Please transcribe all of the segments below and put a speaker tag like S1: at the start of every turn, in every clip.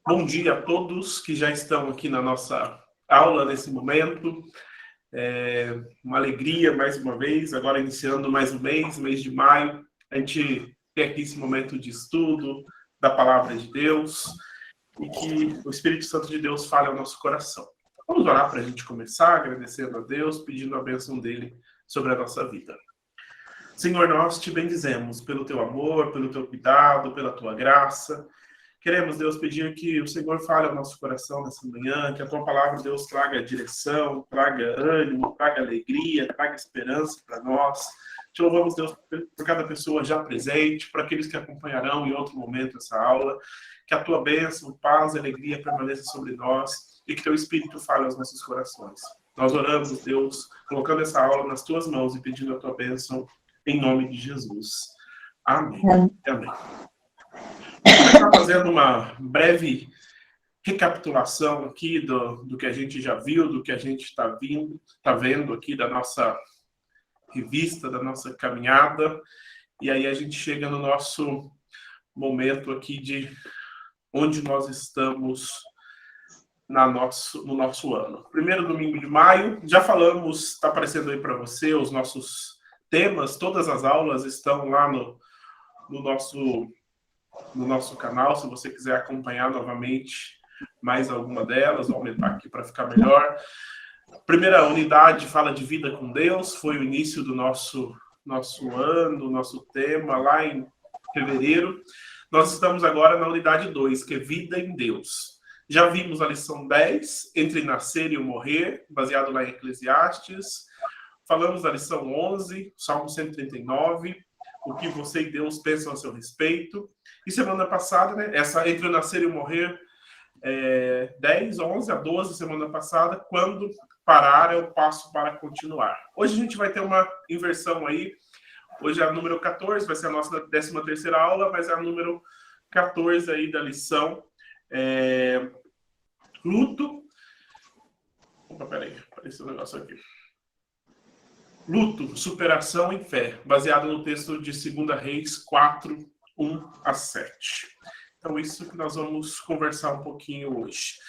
S1: Bom dia a todos que já estão aqui na nossa aula nesse momento. Uma alegria mais uma vez, agora iniciando mais um mês de maio. A gente tem aqui esse momento de estudo da Palavra de Deus e que o Espírito Santo de Deus fale ao nosso coração. Vamos orar para a gente começar, agradecendo a Deus, pedindo a bênção dele sobre a nossa vida. Senhor, nós te bendizemos pelo teu amor, pelo teu cuidado, pela tua graça. Queremos, Deus, pedir que o Senhor fale ao nosso coração nessa manhã, que a tua palavra, Deus, traga direção, traga ânimo, traga alegria, traga esperança para nós. Te louvamos, Deus, por cada pessoa já presente, por aqueles que acompanharão em outro momento essa aula. Que a tua bênção, paz e alegria permaneça sobre nós e que teu Espírito fale aos nossos corações. Nós oramos, Deus, colocando essa aula nas tuas mãos e pedindo a tua bênção em nome de Jesus. Amém. Amém. Está fazendo uma breve recapitulação aqui do que a gente já viu, do que a gente está vendo aqui da nossa revista, da nossa caminhada. E aí a gente chega no nosso momento aqui de onde nós estamos no nosso ano. Primeiro domingo de maio, já falamos, está aparecendo aí para você os nossos temas, todas as aulas estão lá no nosso canal, se você quiser acompanhar novamente mais alguma delas, vou aumentar aqui para ficar melhor. A primeira unidade fala de vida com Deus, foi o início do nosso ano, nosso tema lá em fevereiro. Nós estamos agora na unidade 2, que é vida em Deus. Já vimos a lição 10, entre nascer e o morrer, baseado lá em Eclesiastes. Falamos da lição 11, Salmo 139, o que você e Deus pensam a seu respeito. E semana passada, né, essa entre o nascer e o morrer, 10, 11 a 12, semana passada, quando parar é o passo para continuar. Hoje a gente vai ter uma inversão aí. Hoje é a número 14, vai ser a nossa 13ª aula, mas é a número 14 aí da lição. Luto. Opa, peraí, apareceu um negócio aqui. Luto, superação e fé, baseado no texto de 2 Reis 4, 1 a 7. Então, isso que nós vamos conversar um pouquinho hoje.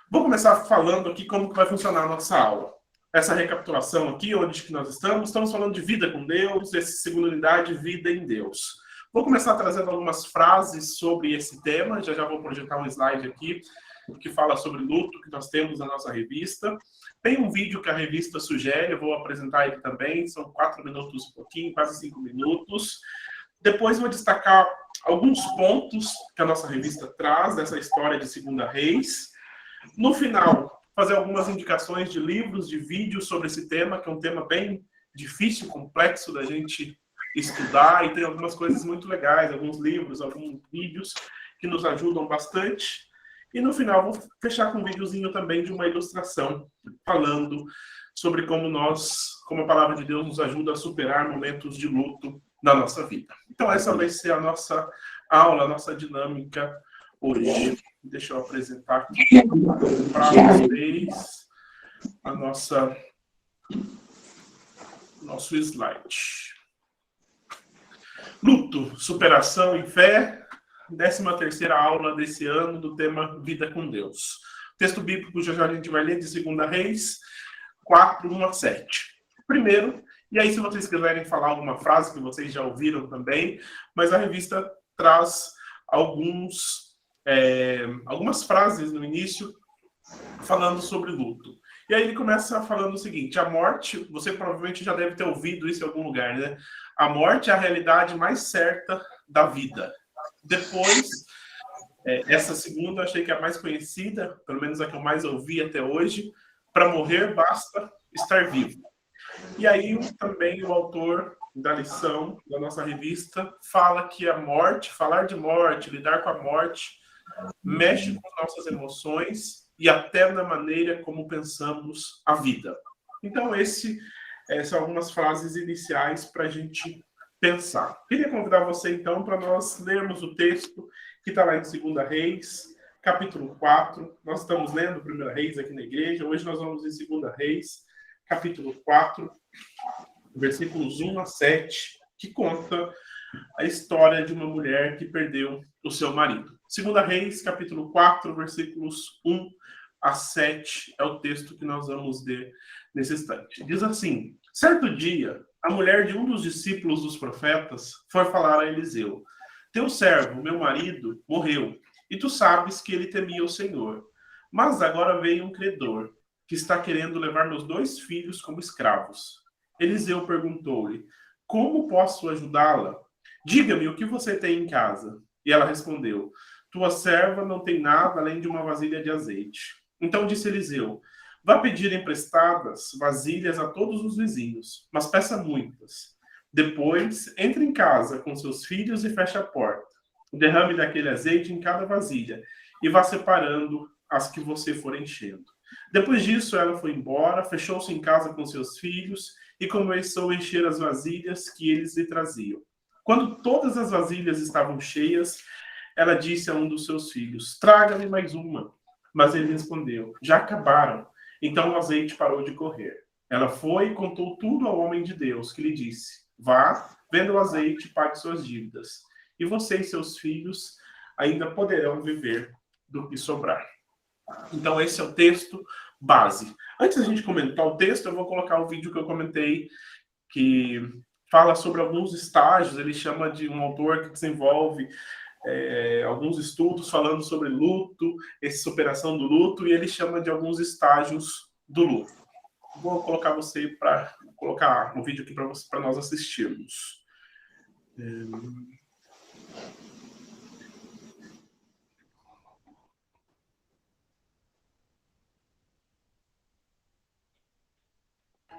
S1: Vou começar falando aqui como que vai funcionar a nossa aula. Essa recapitulação aqui, onde que nós estamos falando de vida com Deus, essa segunda unidade, vida em Deus. Vou começar trazendo algumas frases sobre esse tema, já vou projetar um slide aqui, que fala sobre luto, que nós temos na nossa revista. Tem um vídeo que a revista sugere, eu vou apresentar ele também, são 4 minutos e pouquinho, quase 5 minutos. Depois vou destacar alguns pontos que a nossa revista traz dessa história de 2 Reis. No final, fazer algumas indicações de livros, de vídeos sobre esse tema, que é um tema bem difícil, complexo da gente estudar, e tem algumas coisas muito legais, alguns livros, alguns vídeos que nos ajudam bastante. E no final vou fechar com um videozinho também de uma ilustração, falando sobre como a palavra de Deus nos ajuda a superar momentos de luto na nossa vida. Então essa vai ser a nossa aula, a nossa dinâmica hoje. Deixa eu apresentar aqui para vocês nosso slide. Luto, superação e fé. 13ª aula desse ano do tema Vida com Deus. O texto bíblico já a gente vai ler de 2 Reis 4, 1 a 7. Primeiro, e aí se vocês quiserem falar alguma frase que vocês já ouviram também, mas a revista traz algumas frases no início falando sobre luto. E aí ele começa falando o seguinte: a morte, você provavelmente já deve ter ouvido isso em algum lugar, né? A morte é a realidade mais certa da vida. Depois, essa segunda eu achei que é a mais conhecida, pelo menos a que eu mais ouvi até hoje: para morrer basta estar vivo. E aí também o autor da lição da nossa revista fala que a morte, falar de morte, lidar com a morte, mexe com nossas emoções e até na maneira como pensamos a vida. Então são algumas frases iniciais para a gente pensar. Queria convidar você, então, para nós lermos o texto que está lá em 2 Reis, capítulo 4. Nós estamos lendo 1 Reis aqui na igreja. Hoje nós vamos em 2 Reis, capítulo 4, versículos 1 a 7, que conta a história de uma mulher que perdeu o seu marido. 2 Reis, capítulo 4, versículos 1 a 7, é o texto que nós vamos ler nesse instante. Diz assim: certo dia, a mulher de um dos discípulos dos profetas foi falar a Eliseu: teu servo, meu marido, morreu, e tu sabes que ele temia o Senhor. Mas agora veio um credor, que está querendo levar meus 2 filhos como escravos. Eliseu perguntou-lhe: como posso ajudá-la? Diga-me o que você tem em casa. E ela respondeu: tua serva não tem nada além de uma vasilha de azeite. Então disse Eliseu: vá pedir emprestadas vasilhas a todos os vizinhos, mas peça muitas. Depois, entre em casa com seus filhos e feche a porta. Derrame daquele azeite em cada vasilha e vá separando as que você for enchendo. Depois disso, ela foi embora, fechou-se em casa com seus filhos e começou a encher as vasilhas que eles lhe traziam. Quando todas as vasilhas estavam cheias, ela disse a um dos seus filhos: traga-me mais uma. Mas ele respondeu: já acabaram. Então o azeite parou de correr. Ela foi e contou tudo ao homem de Deus, que lhe disse: vá, venda o azeite e pague suas dívidas. E você e seus filhos ainda poderão viver do que sobrar. Então esse é o texto base. Antes da gente comentar o texto, eu vou colocar o vídeo que eu comentei, que fala sobre alguns estágios. Ele chama de um autor que desenvolve alguns estudos falando sobre luto, essa superação do luto, e ele chama de alguns estágios do luto. Vou colocar você para colocar um vídeo aqui para nós assistirmos.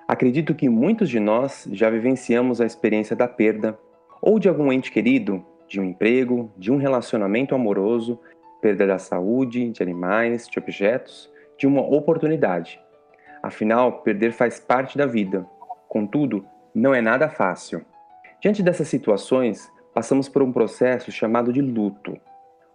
S2: Acredito que muitos de nós já vivenciamos a experiência da perda, ou de algum ente querido, de um emprego, de um relacionamento amoroso, perda da saúde, de animais, de objetos, de uma oportunidade. Afinal, perder faz parte da vida. Contudo, não é nada fácil. Diante dessas situações, passamos por um processo chamado de luto.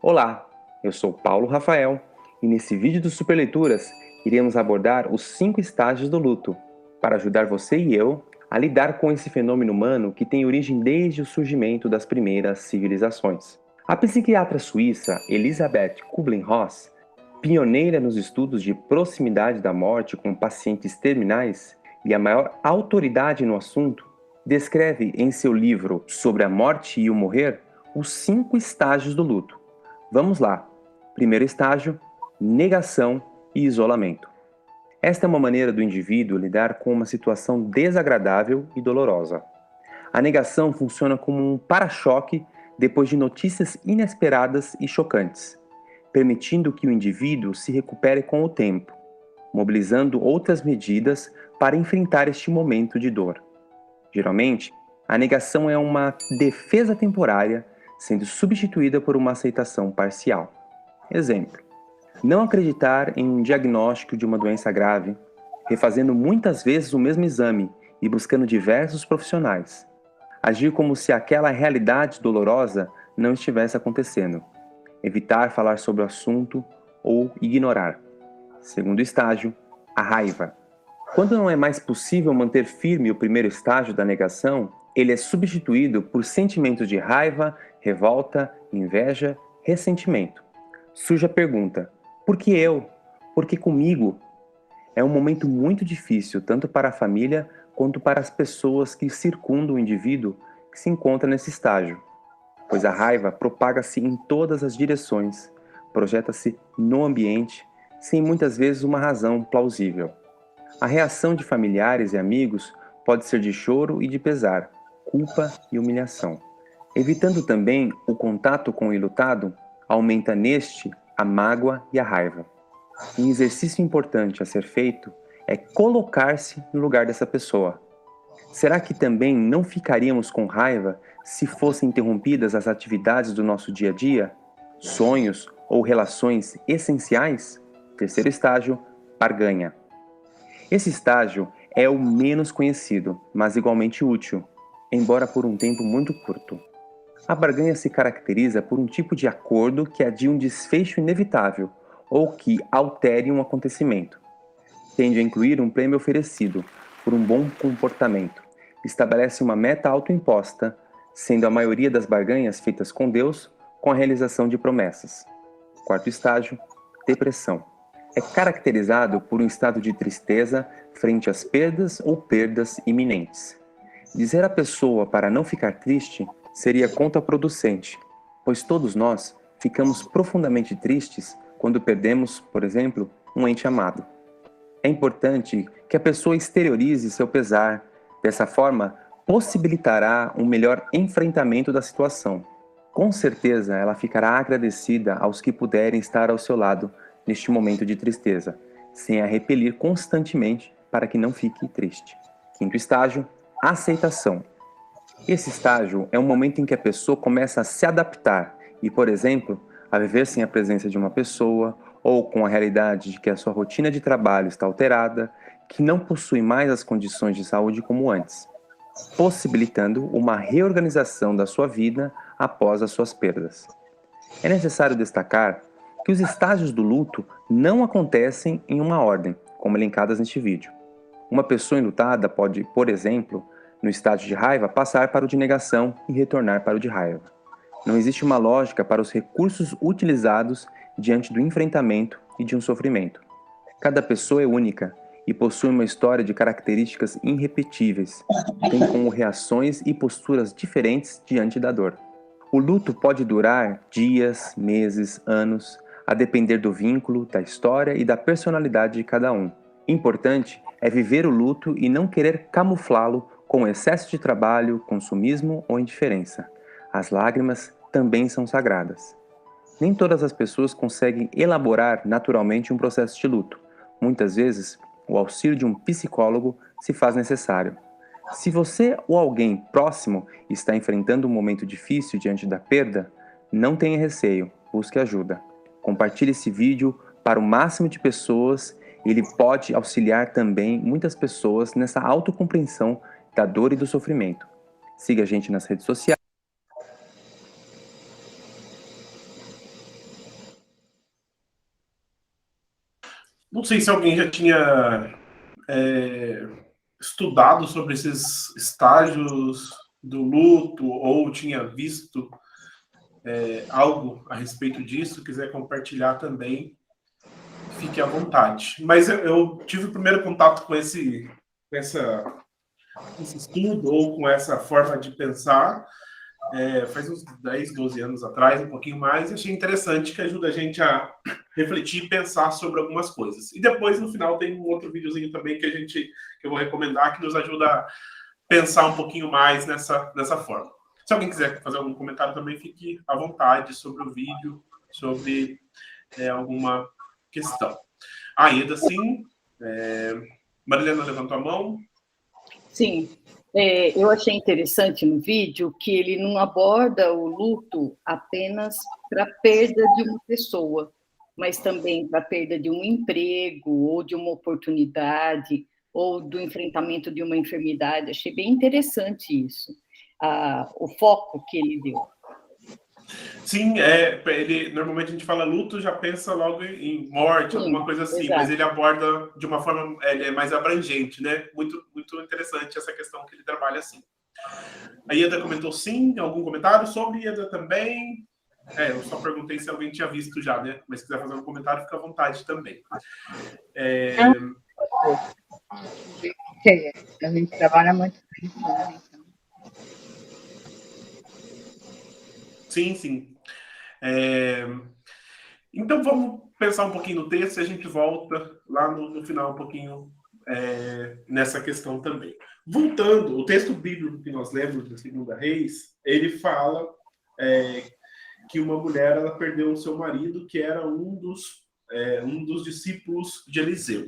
S2: Olá, eu sou Paulo Rafael e nesse vídeo do Superleituras iremos abordar os 5 estágios do luto, para ajudar você e eu a lidar com esse fenômeno humano que tem origem desde o surgimento das primeiras civilizações. A psiquiatra suíça Elisabeth Kübler-Ross, pioneira nos estudos de proximidade da morte com pacientes terminais e a maior autoridade no assunto, descreve em seu livro Sobre a Morte e o Morrer os 5 estágios do luto. Vamos lá. Primeiro estágio: negação e isolamento. Esta é uma maneira do indivíduo lidar com uma situação desagradável e dolorosa. A negação funciona como um para-choque depois de notícias inesperadas e chocantes, permitindo que o indivíduo se recupere com o tempo, mobilizando outras medidas para enfrentar este momento de dor. Geralmente, a negação é uma defesa temporária, sendo substituída por uma aceitação parcial. Exemplo: não acreditar em um diagnóstico de uma doença grave, refazendo muitas vezes o mesmo exame e buscando diversos profissionais. Agir como se aquela realidade dolorosa não estivesse acontecendo. Evitar falar sobre o assunto ou ignorar. Segundo estágio, a raiva. Quando não é mais possível manter firme o primeiro estágio da negação, ele é substituído por sentimentos de raiva, revolta, inveja, ressentimento. Surge a pergunta: por que eu? Por que comigo? É um momento muito difícil, tanto para a família quanto para as pessoas que circundam o indivíduo que se encontra nesse estágio, pois a raiva propaga-se em todas as direções, projeta-se no ambiente, sem muitas vezes uma razão plausível. A reação de familiares e amigos pode ser de choro e de pesar, culpa e humilhação. Evitando também o contato com o enlutado, aumenta neste a mágoa e a raiva. Um exercício importante a ser feito é colocar-se no lugar dessa pessoa. Será que também não ficaríamos com raiva se fossem interrompidas as atividades do nosso dia a dia? Sonhos ou relações essenciais? Terceiro estágio, barganha. Esse estágio é o menos conhecido, mas igualmente útil, embora por um tempo muito curto. A barganha se caracteriza por um tipo de acordo que adia um desfecho inevitável ou que altere um acontecimento. Tende a incluir um prêmio oferecido por um bom comportamento. Estabelece uma meta autoimposta, sendo a maioria das barganhas feitas com Deus com a realização de promessas. Quarto estágio, depressão. É caracterizado por um estado de tristeza frente às perdas ou perdas iminentes. Dizer à pessoa para não ficar triste seria contraproducente, pois todos nós ficamos profundamente tristes quando perdemos, por exemplo, um ente amado. É importante que a pessoa exteriorize seu pesar. Dessa forma, possibilitará um melhor enfrentamento da situação. Com certeza, ela ficará agradecida aos que puderem estar ao seu lado neste momento de tristeza, sem a repelir constantemente para que não fique triste. Quinto estágio, aceitação. Esse estágio é um momento em que a pessoa começa a se adaptar e, por exemplo, a viver sem a presença de uma pessoa ou com a realidade de que a sua rotina de trabalho está alterada, que não possui mais as condições de saúde como antes, possibilitando uma reorganização da sua vida após as suas perdas. É necessário destacar que os estágios do luto não acontecem em uma ordem, como elencadas neste vídeo. Uma pessoa enlutada pode, por exemplo, no estágio de raiva, passar para o de negação e retornar para o de raiva. Não existe uma lógica para os recursos utilizados diante do enfrentamento e de um sofrimento. Cada pessoa é única e possui uma história de características irrepetíveis, bem como reações e posturas diferentes diante da dor. O luto pode durar dias, meses, anos, a depender do vínculo, da história e da personalidade de cada um. Importante é viver o luto e não querer camuflá-lo com excesso de trabalho, consumismo ou indiferença. As lágrimas também são sagradas. Nem todas as pessoas conseguem elaborar naturalmente um processo de luto. Muitas vezes, o auxílio de um psicólogo se faz necessário. Se você ou alguém próximo está enfrentando um momento difícil diante da perda, não tenha receio, busque ajuda. Compartilhe esse vídeo para o máximo de pessoas e ele pode auxiliar também muitas pessoas nessa autocompreensão da dor e do sofrimento. Siga a gente nas redes sociais.
S1: Não sei se alguém já tinha estudado sobre esses estágios do luto ou tinha visto algo a respeito disso, quiser compartilhar também, fique à vontade. Mas eu tive o primeiro contato com esse estudo ou com essa forma de pensar faz uns 10, 12 anos atrás, um pouquinho mais, e achei interessante que ajuda a gente a refletir e pensar sobre algumas coisas. E depois, no final, tem um outro videozinho também que eu vou recomendar, que nos ajuda a pensar um pouquinho mais nessa forma. Se alguém quiser fazer algum comentário também, fique à vontade sobre o vídeo, sobre alguma questão. Ieda, sim. Marilena levantou a mão.
S3: Sim, eu achei interessante no vídeo que ele não aborda o luto apenas para a perda de uma pessoa, mas também para a perda de um emprego, ou de uma oportunidade, ou do enfrentamento de uma enfermidade. Achei bem interessante isso, o foco que ele deu.
S1: Sim, normalmente a gente fala luto, já pensa logo em morte, alguma coisa assim, exato. Mas ele aborda de uma forma mais abrangente, né? Muito, muito interessante essa questão que ele trabalha assim. A Ieda comentou sim, algum comentário sobre Ieda também? Eu só perguntei se alguém tinha visto já, né? Mas se quiser fazer um comentário, fica à vontade também.
S4: A gente trabalha muito com isso, né?
S1: Sim, sim. Então, vamos pensar um pouquinho no texto e a gente volta lá no final um pouquinho nessa questão também. Voltando, o texto bíblico que nós lemos da Segunda Reis, ele fala que uma mulher ela perdeu o seu marido, que era um dos discípulos de Eliseu.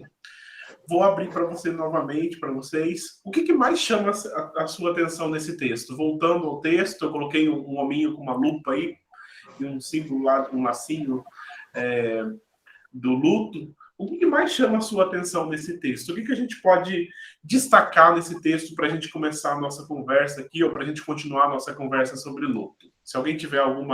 S1: Vou abrir para você novamente, para vocês. O que mais chama a sua atenção nesse texto? Voltando ao texto, eu coloquei um hominho com uma lupa aí, e um símbolo lá, um lacinho do luto. O que mais chama a sua atenção nesse texto? O que a gente pode destacar nesse texto para a gente começar a nossa conversa aqui, ou para a gente continuar a nossa conversa sobre luto? Se alguém tiver algum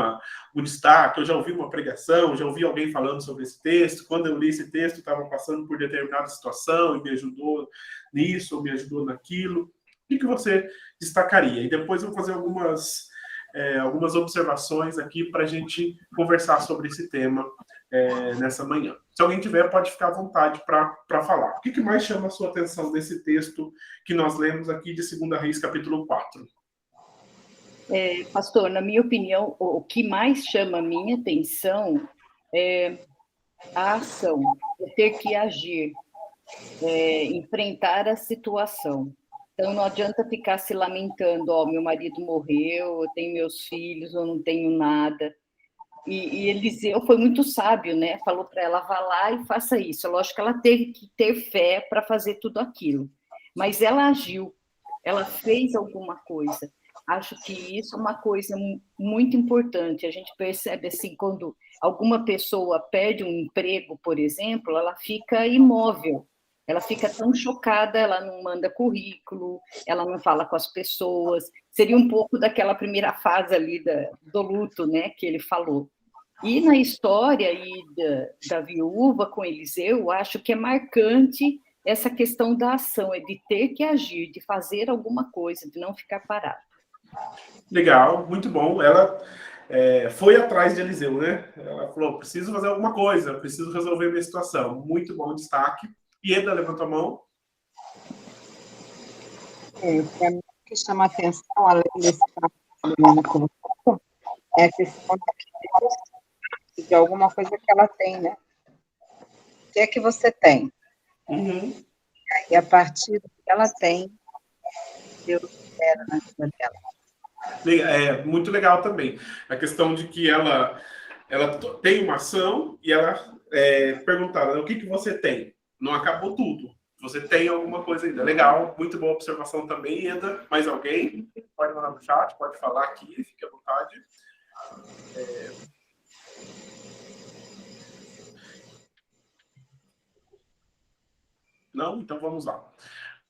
S1: destaque, eu já ouvi uma pregação, já ouvi alguém falando sobre esse texto, quando eu li esse texto, estava passando por determinada situação e me ajudou nisso, ou me ajudou naquilo. que você destacaria? E depois eu vou fazer algumas observações aqui para a gente conversar sobre esse tema nessa manhã. Se alguém tiver, pode ficar à vontade para falar. O que mais chama a sua atenção nesse texto que nós lemos aqui de 2 Reis, capítulo 4?
S3: Pastor, na minha opinião, o que mais chama a minha atenção é a ação, é ter que agir, enfrentar a situação. Então, não adianta ficar se lamentando, meu marido morreu, eu tenho meus filhos, eu não tenho nada. E Eliseu foi muito sábio, né? Falou para ela, vá lá e faça isso. Lógico que ela teve que ter fé para fazer tudo aquilo. Mas ela agiu, ela fez alguma coisa. Acho que isso é uma coisa muito importante. A gente percebe assim, quando alguma pessoa perde um emprego, por exemplo, ela fica imóvel. Ela fica tão chocada, ela não manda currículo, ela não fala com as pessoas. Seria um pouco daquela primeira fase ali do luto, né, que ele falou. E na história da viúva com Eliseu, acho que é marcante essa questão da ação, de ter que agir, de fazer alguma coisa, de não ficar parado.
S1: Legal, muito bom. Ela foi atrás de Eliseu, né? Ela falou, preciso fazer alguma coisa, preciso resolver minha situação. Muito bom destaque. Ieda, levanta a mão.
S4: Para mim, o que chama a atenção, além desse fato que a Helena colocou, é a questão de alguma coisa que ela tem, né? O que é que você tem?
S1: Uhum.
S4: E a partir do que ela tem, Deus espera na vida dela.
S1: Muito legal também. A questão de que ela tem uma ação e ela perguntaram, o que você tem? Não acabou tudo. Você tem alguma coisa ainda. Legal, muito boa observação também, Ieda. Mais alguém? Pode mandar no chat, pode falar aqui, fique à vontade. Não? Então vamos lá.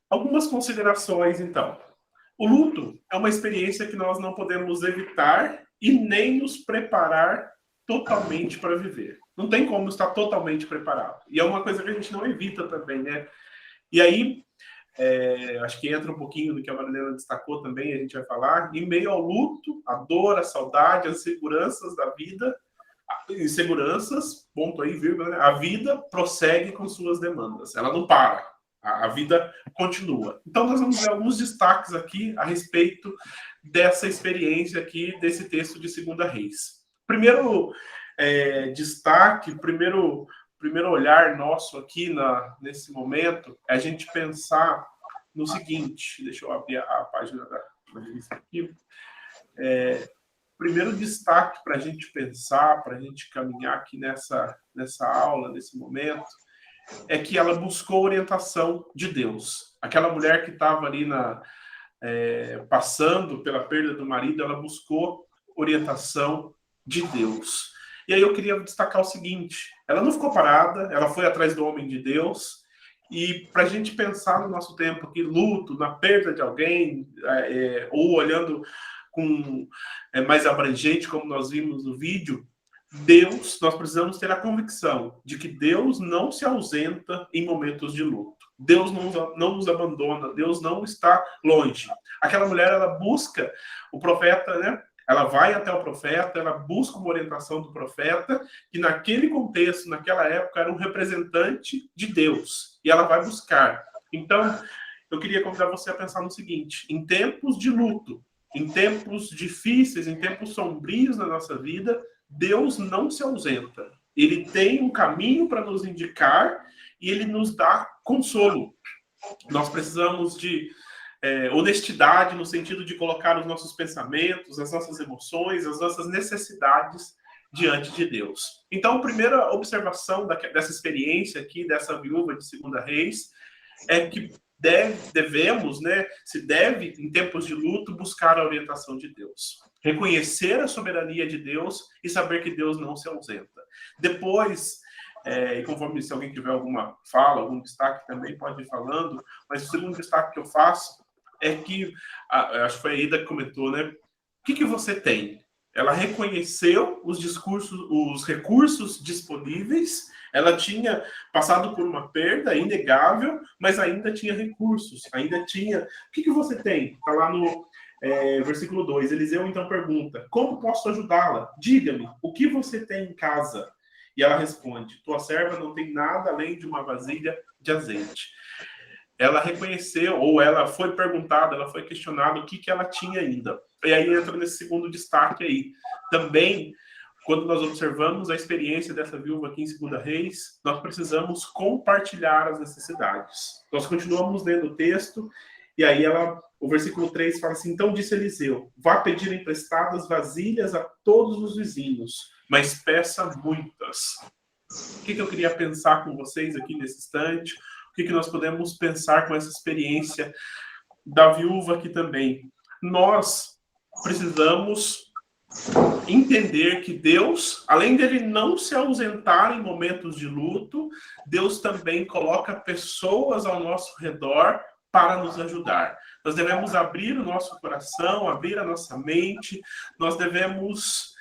S1: Algumas considerações, então. O luto é uma experiência que nós não podemos evitar e nem nos preparar totalmente para viver. Não tem como estar totalmente preparado. E é uma coisa que a gente não evita também, né? E aí, acho que entra um pouquinho do que a Marilena destacou também, a gente vai falar, em meio ao luto, a dor, a saudade, as inseguranças da vida, inseguranças, ponto aí, vírgula, né? A vida prossegue com suas demandas. Ela não para. A vida continua. Então, nós vamos ver alguns destaques aqui a respeito dessa experiência aqui, desse texto de 2 Reis. Primeiro destaque, primeiro olhar nosso aqui nesse momento, é a gente pensar no seguinte, deixa eu abrir a página da revista aqui. Primeiro destaque para a gente pensar, para a gente caminhar aqui nessa aula, nesse momento, é que ela buscou orientação de Deus. Aquela mulher que estava ali passando pela perda do marido, ela buscou orientação de Deus. E aí eu queria destacar o seguinte, ela não ficou parada, ela foi atrás do homem de Deus, e para a gente pensar no nosso tempo aqui, luto, na perda de alguém, ou olhando com mais abrangente, como nós vimos no vídeo, nós precisamos ter a convicção de que Deus não se ausenta em momentos de luto. Deus não nos abandona, Deus não está longe. Aquela mulher, ela busca o profeta, né? Ela vai até o profeta, ela busca uma orientação do profeta, que naquele contexto, naquela época, era um representante de Deus. E ela vai buscar. Então, eu queria convidar você a pensar no seguinte, em tempos de luto, em tempos difíceis, em tempos sombrios na nossa vida, Deus não se ausenta. Ele tem um caminho para nos indicar e ele nos dá consolo. Nós precisamos de honestidade no sentido de colocar os nossos pensamentos, as nossas emoções, as nossas necessidades diante de Deus. Então, a primeira observação dessa experiência aqui, dessa viúva de 2 Reis, é que devemos, né, em tempos de luto, buscar a orientação de Deus. Reconhecer a soberania de Deus e saber que Deus não se ausenta. Depois, e conforme se alguém tiver alguma fala, algum destaque também pode ir falando, mas o segundo destaque que eu faço é que, acho que foi a Ida que comentou, né? O que você tem? Ela reconheceu os recursos disponíveis, ela tinha passado por uma perda inegável, mas ainda tinha recursos, ainda tinha... O que você tem? Está lá no versículo 2. Eliseu então pergunta: como posso ajudá-la? Diga-me, o que você tem em casa? E ela responde: tua serva não tem nada além de uma vasilha de azeite. Ela reconheceu, ou ela foi perguntada, ela foi questionada o que ela tinha ainda. E aí entra nesse segundo destaque aí. Também, quando nós observamos a experiência dessa viúva aqui em 2 Reis, nós precisamos compartilhar as necessidades. Nós continuamos lendo o texto, e aí o versículo 3 fala assim: então disse Eliseu, vá pedir emprestadas vasilhas a todos os vizinhos, mas peça muitas. O que eu queria pensar com vocês aqui nesse instante? O que nós podemos pensar com essa experiência da viúva aqui também? Nós precisamos entender que Deus, além dele não se ausentar em momentos de luto, Deus também coloca pessoas ao nosso redor para nos ajudar. Nós devemos abrir o nosso coração, abrir a nossa mente, nós devemos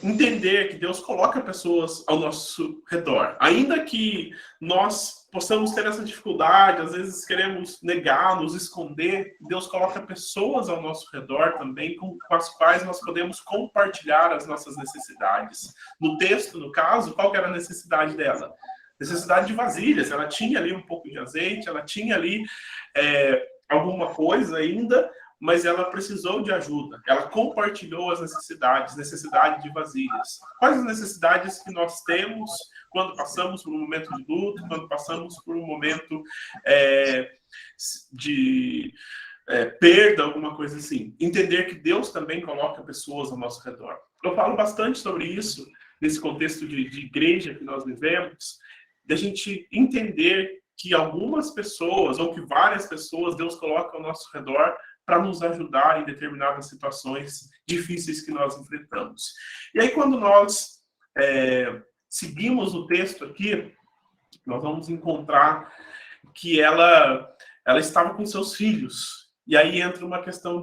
S1: entender que Deus coloca pessoas ao nosso redor. Ainda que nós possamos ter essa dificuldade, às vezes queremos negar, nos esconder, Deus coloca pessoas ao nosso redor também, com as quais nós podemos compartilhar as nossas necessidades. No texto, no caso, qual que era a necessidade dela? Necessidade de vasilhas. Ela tinha ali um pouco de azeite, ela tinha ali alguma coisa ainda, mas ela precisou de ajuda. Ela compartilhou as necessidades, necessidade de vasilhas. Quais as necessidades que nós temos quando passamos por um momento de luto, quando passamos por um momento de perda, alguma coisa assim? Entender que Deus também coloca pessoas ao nosso redor. Eu falo bastante sobre isso nesse contexto de igreja que nós vivemos, de a gente entender que algumas pessoas, ou que várias pessoas, Deus coloca ao nosso redor para nos ajudar em determinadas situações difíceis que nós enfrentamos. E aí, quando nós seguimos o texto aqui, nós vamos encontrar que ela estava com seus filhos. E aí entra uma questão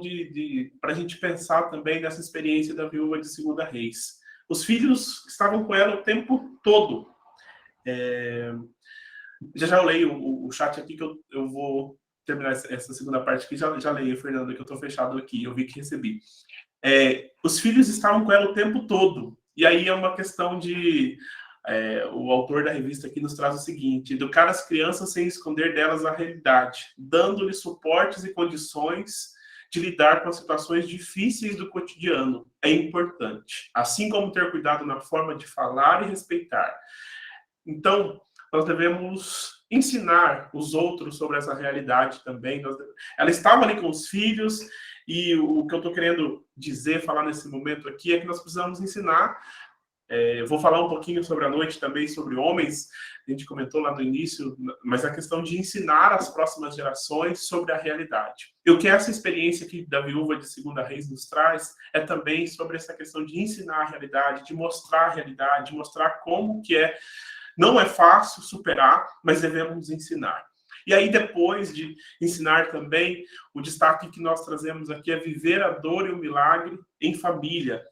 S1: para a gente pensar também nessa experiência da viúva de 2 Reis. Os filhos estavam com ela o tempo todo. Já eu leio o chat aqui, que eu vou terminar essa segunda parte aqui, já leio, Fernanda, que eu estou fechado aqui, eu vi que recebi. Os filhos estavam com ela o tempo todo, e aí é uma questão de... o autor da revista aqui nos traz o seguinte: educar as crianças sem esconder delas a realidade, dando-lhes suportes e condições de lidar com as situações difíceis do cotidiano é importante, assim como ter cuidado na forma de falar e respeitar. Então, nós devemos ensinar os outros sobre essa realidade também. Ela estava ali com os filhos, e o que eu estou querendo dizer, falar nesse momento aqui, é que nós precisamos ensinar. Vou falar um pouquinho sobre a noite também, sobre homens, a gente comentou lá no início, mas a questão de ensinar as próximas gerações sobre a realidade. E o que essa experiência aqui da viúva de 2 Reis nos traz é também sobre essa questão de ensinar a realidade, de mostrar a realidade, de mostrar como que não é fácil superar, mas devemos ensinar. E aí, depois de ensinar também, o destaque que nós trazemos aqui é viver a dor e o milagre em família.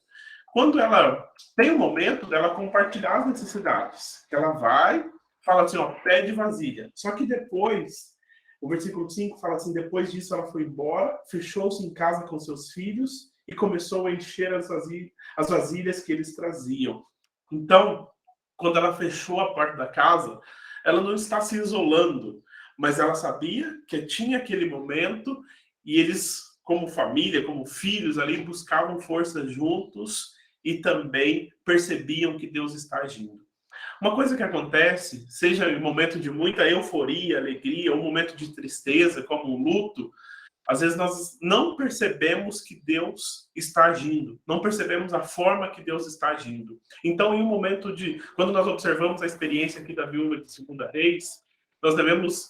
S1: Quando ela tem um momento dela compartilhar as necessidades, ela vai, fala assim, pede vasilha. Só que depois, o versículo 5 fala assim: depois disso ela foi embora, fechou-se em casa com seus filhos e começou a encher as vasilhas que eles traziam. Então, quando ela fechou a porta da casa, ela não está se isolando, mas ela sabia que tinha aquele momento, e eles, como família, como filhos ali, buscavam força juntos e também percebiam que Deus está agindo. Uma coisa que acontece, seja em um momento de muita euforia, alegria, ou um momento de tristeza, como um luto, às vezes nós não percebemos que Deus está agindo, não percebemos a forma que Deus está agindo. Então, em um momento quando nós observamos a experiência aqui da viúva de 2 Reis, nós devemos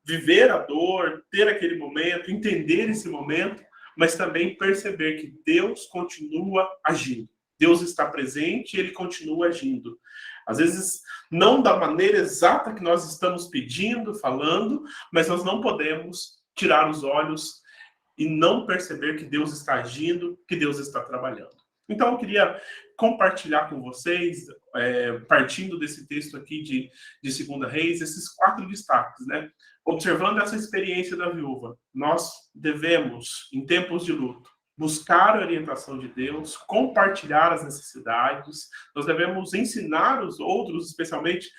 S1: viver a dor, ter aquele momento, entender esse momento, mas também perceber que Deus continua agindo. Deus está presente e Ele continua agindo. Às vezes, não da maneira exata que nós estamos pedindo, falando, mas nós não podemos tirar os olhos e não perceber que Deus está agindo, que Deus está trabalhando. Então, eu queria compartilhar com vocês, partindo desse texto aqui de 2 Reis, esses 4 destaques, né? Observando essa experiência da viúva, nós devemos, em tempos de luto, buscar a orientação de Deus, compartilhar as necessidades, nós devemos ensinar os outros, especialmente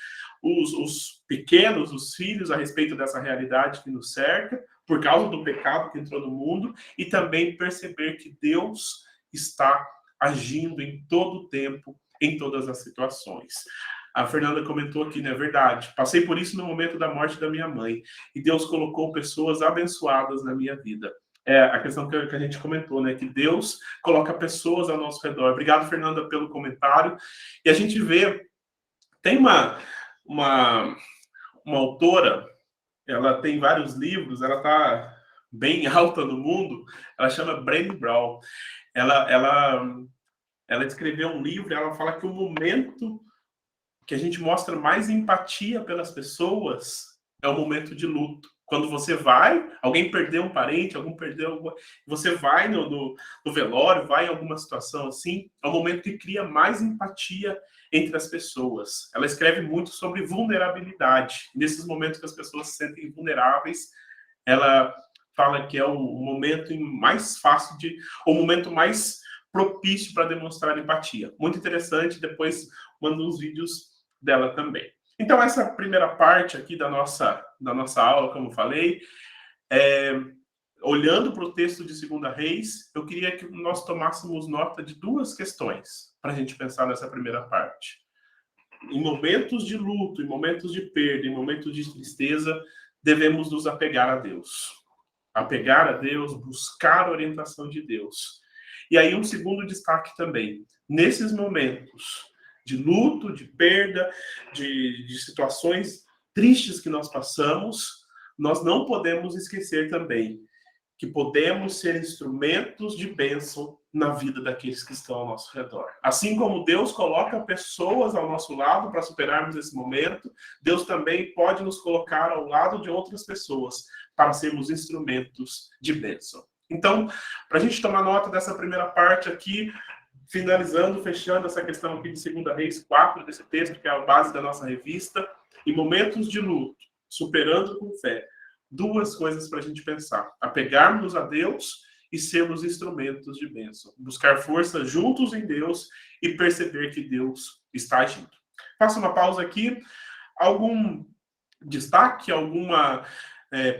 S1: os pequenos, os filhos, a respeito dessa realidade que nos cerca, por causa do pecado que entrou no mundo, e também perceber que Deus está agindo em todo o tempo, em todas as situações. A Fernanda comentou aqui, né? Verdade. Passei por isso no momento da morte da minha mãe. E Deus colocou pessoas abençoadas na minha vida. É a questão que a gente comentou, né? Que Deus coloca pessoas ao nosso redor. Obrigado, Fernanda, pelo comentário. E a gente vê... Tem uma autora, ela tem vários livros, ela está bem alta no mundo, ela chama Brené Brown. Ela escreveu um livro, ela fala que o momento que a gente mostra mais empatia pelas pessoas é o momento de luto. Quando você vai, alguém perdeu um parente, você vai no velório, vai em alguma situação assim, é o momento que cria mais empatia entre as pessoas. Ela escreve muito sobre vulnerabilidade. Nesses momentos que as pessoas se sentem vulneráveis, ela fala que é o momento mais fácil o momento mais propício para demonstrar empatia. Muito interessante, depois mando uns vídeos dela também. Então, essa primeira parte aqui da nossa aula, como eu falei, olhando para o texto de 2 Reis, eu queria que nós tomássemos nota de 2 questões para a gente pensar nessa primeira parte. Em momentos de luto, em momentos de perda, em momentos de tristeza, devemos nos apegar a Deus. Apegar a Deus, buscar a orientação de Deus. E aí um segundo destaque também. Nesses momentos de luto, de perda, de situações tristes que nós passamos, nós não podemos esquecer também que podemos ser instrumentos de bênção na vida daqueles que estão ao nosso redor. Assim como Deus coloca pessoas ao nosso lado para superarmos esse momento, Deus também pode nos colocar ao lado de outras pessoas para sermos instrumentos de bênção. Então, para a gente tomar nota dessa primeira parte aqui, finalizando, fechando essa questão aqui de 2 Reis 4, desse texto, que é a base da nossa revista, em momentos de luto, superando com fé, 2 coisas para a gente pensar: apegarmos a Deus e sermos instrumentos de bênção. Buscar força juntos em Deus e perceber que Deus está agindo. Faço uma pausa aqui. Algum destaque, alguma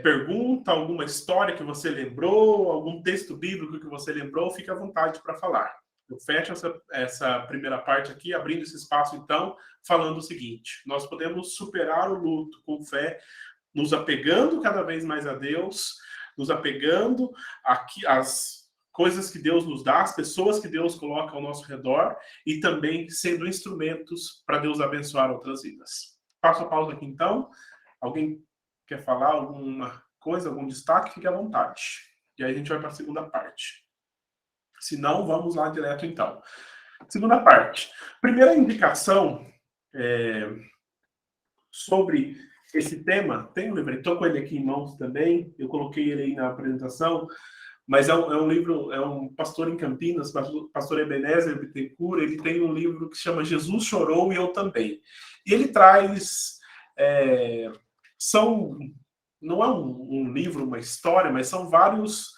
S1: pergunta, alguma história que você lembrou, algum texto bíblico que você lembrou, fique à vontade para falar. Eu fecho essa primeira parte aqui, abrindo esse espaço, então, falando o seguinte: nós podemos superar o luto com fé, nos apegando cada vez mais a Deus, nos apegando às coisas que Deus nos dá, às pessoas que Deus coloca ao nosso redor, e também sendo instrumentos para Deus abençoar outras vidas. Faço a pausa aqui, então. Alguém quer falar alguma coisa, algum destaque? Fique à vontade. E aí a gente vai para a segunda parte. Se não, vamos lá direto, então. Segunda parte. Primeira indicação sobre esse tema, tem um livro, estou com ele aqui em mãos também, eu coloquei ele aí na apresentação, mas é um livro, é um pastor em Campinas, pastor Ebenezer Bittencourt, ele tem um livro que se chama Jesus Chorou e Eu Também. E ele traz... não é um livro, uma história, mas são vários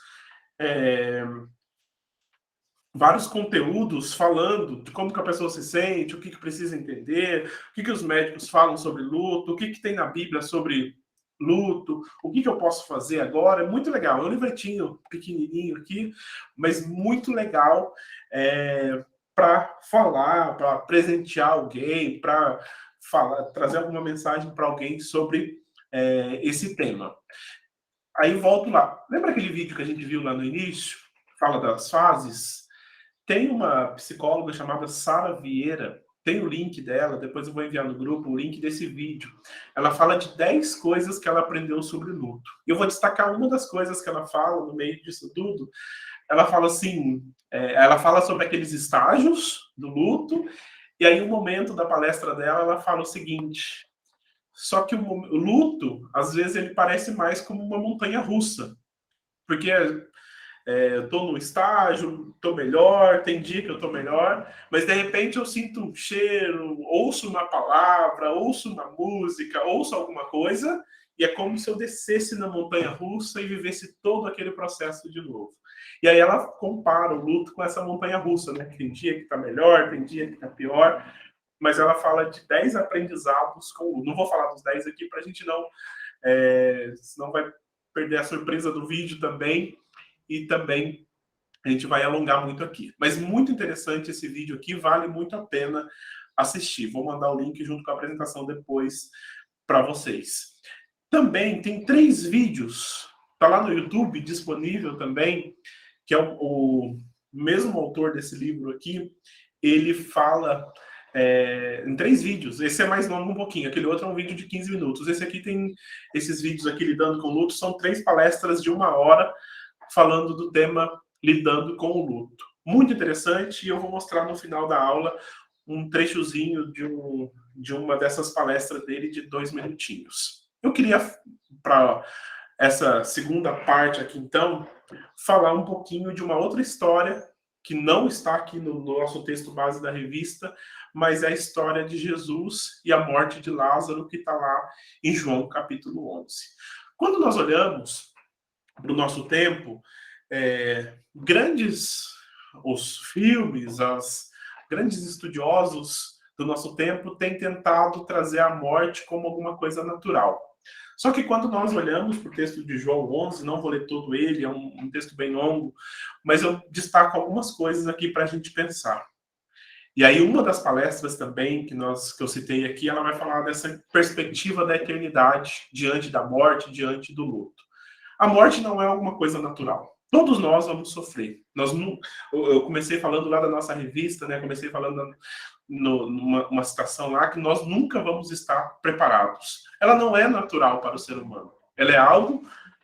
S1: conteúdos falando de como que a pessoa se sente, o que precisa entender, o que os médicos falam sobre luto, o que tem na Bíblia sobre luto, o que eu posso fazer agora. É muito legal. É um livretinho pequenininho aqui, mas muito legal para falar, para presentear alguém, para trazer alguma mensagem para alguém sobre esse tema. Aí volto lá. Lembra aquele vídeo que a gente viu lá no início? Fala das fases? Tem uma psicóloga chamada Sara Vieira, tem o link dela, depois eu vou enviar no grupo o link desse vídeo. Ela fala de 10 coisas que ela aprendeu sobre luto. E eu vou destacar uma das coisas que ela fala no meio disso tudo. Ela fala assim, ela fala sobre aqueles estágios do luto, e aí o momento da palestra dela, ela fala o seguinte: só que o luto, às vezes, ele parece mais como uma montanha russa. Porque eu estou no estágio, estou melhor, tem dia que eu estou melhor, mas de repente eu sinto um cheiro, ouço uma palavra, ouço uma música, ouço alguma coisa, e é como se eu descesse na montanha-russa e vivesse todo aquele processo de novo. E aí ela compara o luto com essa montanha-russa, né? Tem dia que está melhor, tem dia que está pior, mas ela fala de 10 aprendizados com o luto. Não vou falar dos 10 aqui para a gente não... senão vai perder a surpresa do vídeo também, e também a gente vai alongar muito aqui. Mas muito interessante esse vídeo aqui, vale muito a pena assistir. Vou mandar o link junto com a apresentação depois para vocês. Também tem 3 vídeos, tá lá no YouTube, disponível também, que é o mesmo autor desse livro aqui, ele fala em 3 vídeos. Esse é mais longo um pouquinho, aquele outro é um vídeo de 15 minutos. Esse aqui tem, esses vídeos aqui, Lidando com o Luto, são 3 palestras de 1 hora, falando do tema Lidando com o Luto. Muito interessante, e eu vou mostrar no final da aula um trechozinho de uma dessas palestras dele de 2 minutinhos. Eu queria, para essa segunda parte aqui, então, falar um pouquinho de uma outra história que não está aqui no nosso texto base da revista, mas é a história de Jesus e a morte de Lázaro, que está lá em João capítulo 11. Quando nós olhamos para o nosso tempo, os filmes, os grandes estudiosos do nosso tempo têm tentado trazer a morte como alguma coisa natural. Só que quando nós olhamos para o texto de João 11, não vou ler todo ele, é um texto bem longo, mas eu destaco algumas coisas aqui para a gente pensar. E aí uma das palestras também que eu citei aqui, ela vai falar dessa perspectiva da eternidade diante da morte, diante do luto. A morte não é alguma coisa natural. Todos nós vamos sofrer. Eu comecei falando lá da nossa revista, né? Comecei falando numa citação lá, que nós nunca vamos estar preparados. Ela não é natural para o ser humano. Ela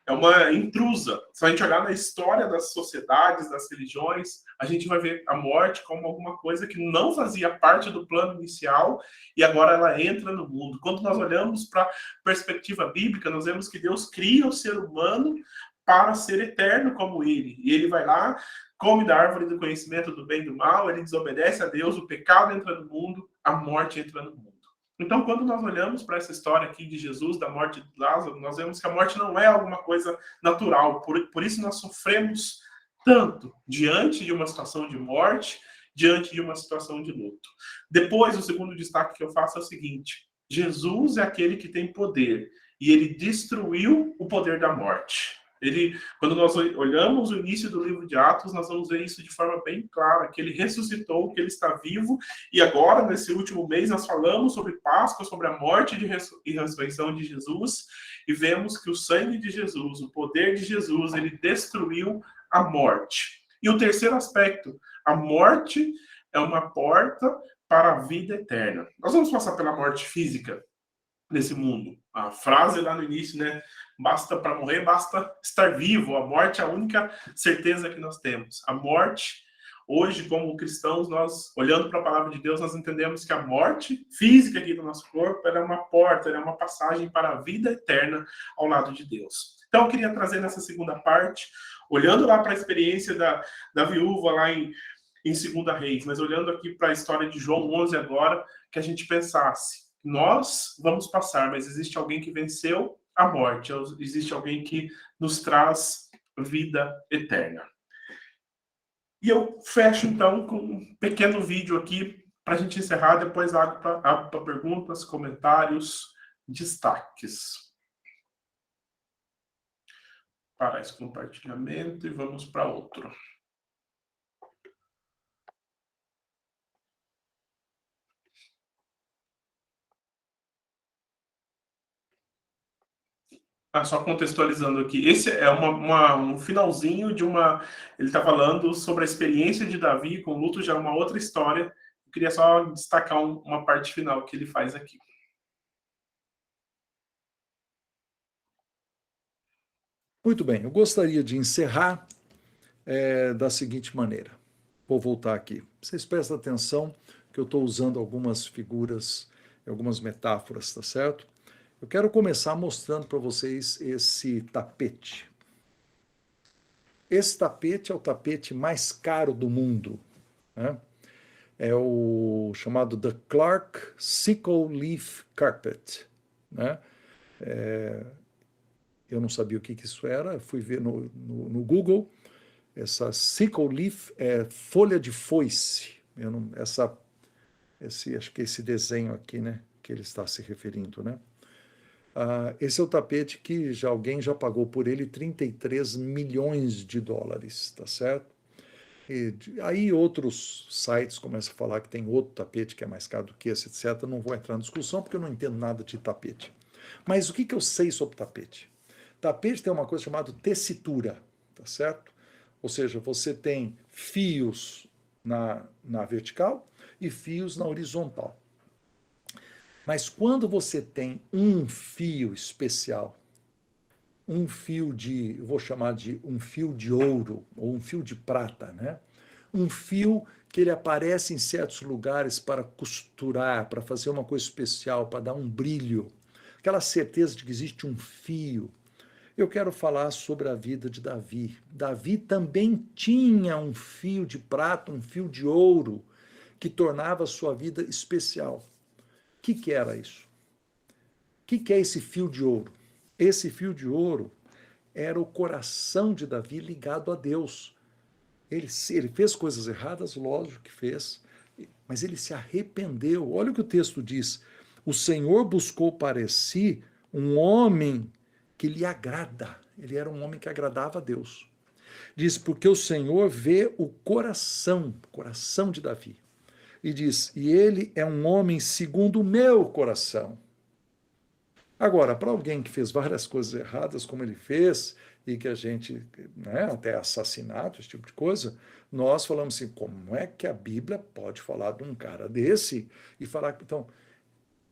S1: é uma intrusa. Se a gente olhar na história das sociedades, das religiões, a gente vai ver a morte como alguma coisa que não fazia parte do plano inicial e agora ela entra no mundo. Quando nós olhamos para a perspectiva bíblica, nós vemos que Deus cria o ser humano para ser eterno como ele. E ele vai lá, come da árvore do conhecimento do bem e do mal, ele desobedece a Deus, o pecado entra no mundo, a morte entra no mundo. Então, quando nós olhamos para essa história aqui de Jesus, da morte de Lázaro, nós vemos que a morte não é alguma coisa natural. Por isso nós sofremos tanto diante de uma situação de morte, diante de uma situação de luto. Depois, o segundo destaque que eu faço é o seguinte: Jesus é aquele que tem poder, e ele destruiu o poder da morte. Quando nós olhamos o início do livro de Atos, nós vamos ver isso de forma bem clara, que ele ressuscitou, que ele está vivo, e agora, nesse último mês, nós falamos sobre Páscoa, sobre a morte e ressurreição de Jesus, e vemos que o sangue de Jesus, o poder de Jesus, ele destruiu a morte. E o terceiro aspecto, a morte é uma porta para a vida eterna. Nós vamos passar pela morte física nesse mundo. A frase lá no início, né? Para morrer, basta estar vivo. A morte é a única certeza que nós temos. A morte, hoje, como cristãos, nós, olhando para a palavra de Deus, nós entendemos que a morte física aqui do nosso corpo era uma porta, era uma passagem para a vida eterna ao lado de Deus. Então, eu queria trazer nessa segunda parte, olhando lá para a experiência da viúva lá em 2 Reis, mas olhando aqui para a história de João 11 agora, que a gente pensasse: nós vamos passar, mas existe alguém que venceu a morte, existe alguém que nos traz vida eterna. E eu fecho, então, com um pequeno vídeo aqui, para a gente encerrar, depois abro para perguntas, comentários, destaques. Parar esse compartilhamento e vamos para outro. Só contextualizando aqui, esse é um finalzinho de uma... Ele está falando sobre a experiência de Davi com o luto, já é uma outra história. Eu queria só destacar uma parte final que ele faz aqui.
S5: Muito bem, eu gostaria de encerrar da seguinte maneira. Vou voltar aqui. Vocês prestem atenção que eu estou usando algumas figuras, algumas metáforas, tá certo? Eu quero começar mostrando para vocês esse tapete. Esse tapete é o tapete mais caro do mundo, né? É o chamado The Clark Sickle Leaf Carpet, né? Eu não sabia o que isso era, fui ver no Google. Essa sickle leaf é folha de foice. Acho que esse desenho aqui, né, que ele está se referindo, né? Esse é o tapete que alguém já pagou por ele 33 milhões de dólares, tá certo? E aí outros sites começam a falar que tem outro tapete que é mais caro do que esse, etc. Não vou entrar na discussão porque eu não entendo nada de tapete. Mas o que eu sei sobre tapete? Tapete tem uma coisa chamada tessitura, tá certo? Ou seja, você tem fios na vertical e fios na horizontal. Mas quando você tem um fio especial, um fio eu vou chamar de um fio de ouro ou um fio de prata, né? Um fio que ele aparece em certos lugares para costurar, para fazer uma coisa especial, para dar um brilho, aquela certeza de que existe um fio. Eu quero falar sobre a vida de Davi. Davi também tinha um fio de prata, um fio de ouro, que tornava a sua vida especial. O que era isso? O que é esse fio de ouro? Esse fio de ouro era o coração de Davi ligado a Deus. Ele fez coisas erradas, lógico que fez, mas ele se arrependeu. Olha o que o texto diz. O Senhor buscou para si um homem que lhe agrada. Ele era um homem que agradava a Deus. Diz, porque o Senhor vê o coração de Davi. E diz, e ele é um homem segundo o meu coração. Agora, para alguém que fez várias coisas erradas, como ele fez, e que a gente, né, até assassinato, esse tipo de coisa, nós falamos assim, como é que a Bíblia pode falar de um cara desse e falar que, então,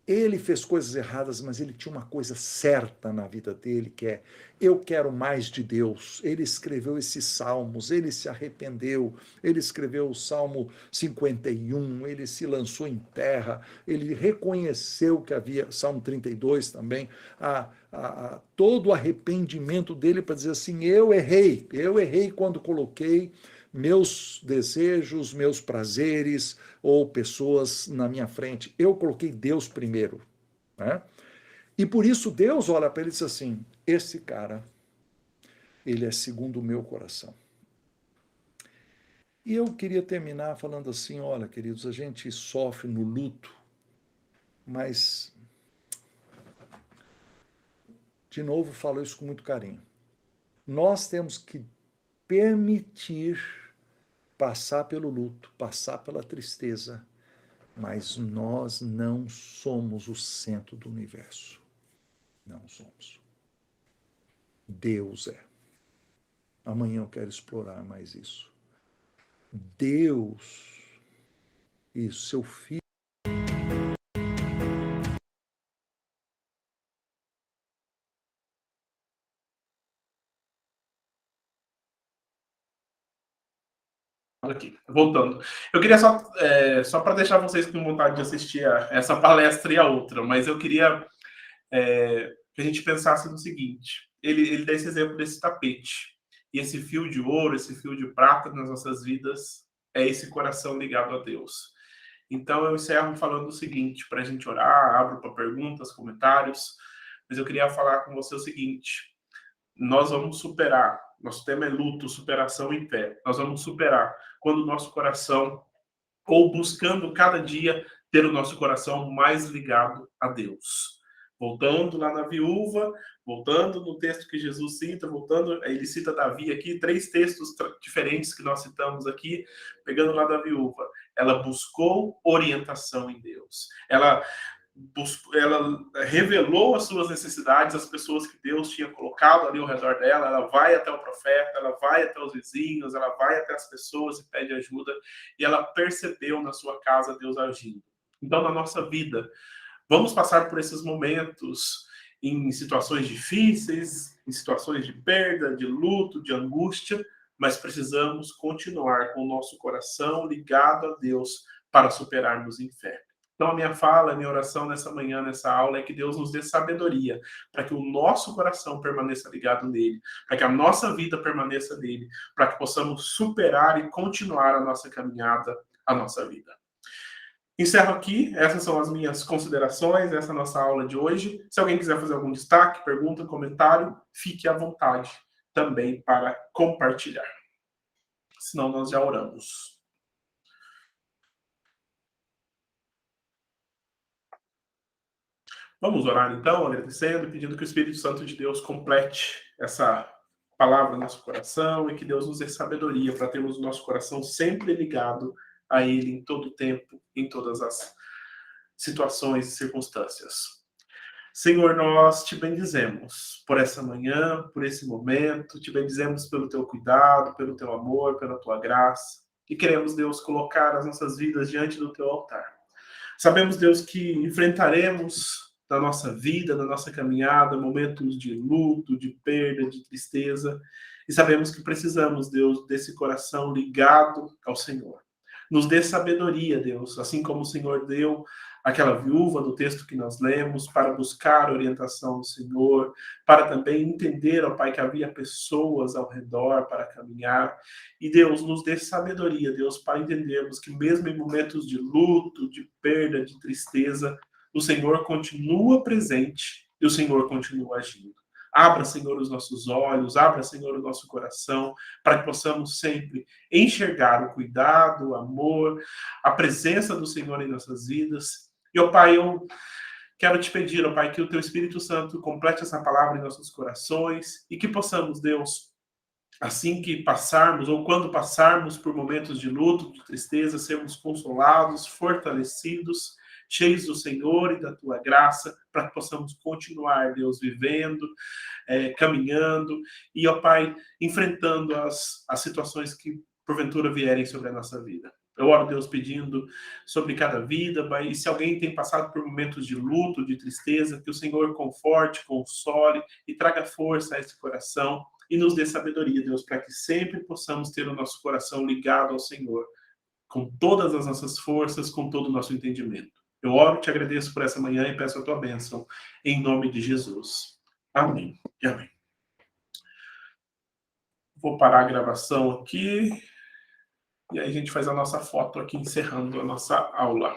S5: ele fez coisas erradas, mas ele tinha uma coisa certa na vida dele, que é, eu quero mais de Deus. Ele escreveu esses salmos, ele se arrependeu, ele escreveu o Salmo 51, ele se lançou em terra, ele reconheceu que havia, Salmo 32 também, todo o arrependimento dele para dizer assim, eu errei quando coloquei meus desejos, meus prazeres ou pessoas na minha frente. Eu coloquei Deus primeiro, né? E por isso Deus olha para ele e diz assim, esse cara, ele é segundo o meu coração. E eu queria terminar falando assim, olha, queridos, a gente sofre no luto, mas, de novo, falo isso com muito carinho. Nós temos que permitir passar pelo luto, passar pela tristeza, mas nós não somos o centro do universo. Não somos. Deus é. Amanhã eu quero explorar mais isso. Deus e seu Filho.
S1: Aqui, voltando. Eu queria só para deixar vocês com vontade de assistir essa palestra e a outra, mas eu queria que a gente pensasse no seguinte: ele dá esse exemplo desse tapete, e esse fio de ouro, esse fio de prata nas nossas vidas é esse coração ligado a Deus. Então eu encerro falando o seguinte, para a gente orar, abro para perguntas, comentários, mas eu queria falar com você o seguinte: nós vamos superar. Nosso tema é luto, superação e fé. Nós vamos superar quando o nosso coração, ou buscando cada dia ter o nosso coração mais ligado a Deus. Voltando lá na viúva, voltando no texto que Jesus cita, ele cita Davi aqui, 3 textos diferentes que nós citamos aqui, pegando lá da viúva. Ela buscou orientação em Deus. Ela revelou as suas necessidades, as pessoas que Deus tinha colocado ali ao redor dela, ela vai até o profeta, ela vai até os vizinhos, ela vai até as pessoas e pede ajuda, e ela percebeu na sua casa Deus agindo. Então, na nossa vida, vamos passar por esses momentos em situações difíceis, em situações de perda, de luto, de angústia, mas precisamos continuar com o nosso coração ligado a Deus para superarmos em fé. Então, a minha fala, a minha oração nessa manhã, nessa aula, é que Deus nos dê sabedoria para que o nosso coração permaneça ligado nele, para que a nossa vida permaneça nele, para que possamos superar e continuar a nossa caminhada, a nossa vida. Encerro aqui, essas são as minhas considerações, essa é a nossa aula de hoje. Se alguém quiser fazer algum destaque, pergunta, comentário, fique à vontade também para compartilhar. Senão nós já oramos. Vamos orar então, agradecendo, pedindo que o Espírito Santo de Deus complete essa palavra no nosso coração e que Deus nos dê sabedoria para termos o nosso coração sempre ligado a Ele em todo o tempo, em todas as situações e circunstâncias. Senhor, nós te bendizemos por essa manhã, por esse momento, te bendizemos pelo teu cuidado, pelo teu amor, pela tua graça, e queremos, Deus, colocar as nossas vidas diante do teu altar. Sabemos, Deus, que enfrentaremos na nossa vida, na nossa caminhada, momentos de luto, de perda, de tristeza, e sabemos que precisamos, Deus, desse coração ligado ao Senhor. Nos dê sabedoria, Deus, assim como o Senhor deu àquela viúva do texto que nós lemos, para buscar a orientação do Senhor, para também entender, ó Pai, que havia pessoas ao redor para caminhar. E Deus, nos dê sabedoria, Deus, para entendermos que mesmo em momentos de luto, de perda, de tristeza, o Senhor continua presente e o Senhor continua agindo. Abra, Senhor, os nossos olhos, abra, Senhor, o nosso coração, para que possamos sempre enxergar o cuidado, o amor, a presença do Senhor em nossas vidas. E, ó Pai, eu quero te pedir, ó Pai, que o Teu Espírito Santo complete essa palavra em nossos corações e que possamos, Deus, assim que passarmos ou quando passarmos por momentos de luto, de tristeza, sermos consolados, fortalecidos, cheios do Senhor e da Tua graça, para que possamos continuar, Deus, vivendo, caminhando e, ó Pai, enfrentando as situações que porventura vierem sobre a nossa vida. Eu oro, Deus, pedindo sobre cada vida, Pai, e se alguém tem passado por momentos de luto, de tristeza, que o Senhor conforte, console e traga força a esse coração e nos dê sabedoria, Deus, para que sempre possamos ter o nosso coração ligado ao Senhor, com todas as nossas forças, com todo o nosso entendimento. Eu oro, te agradeço por essa manhã e peço a tua bênção, em nome de Jesus. Amém e amém. Vou parar a gravação aqui, e aí a gente faz a nossa foto aqui, encerrando a nossa aula.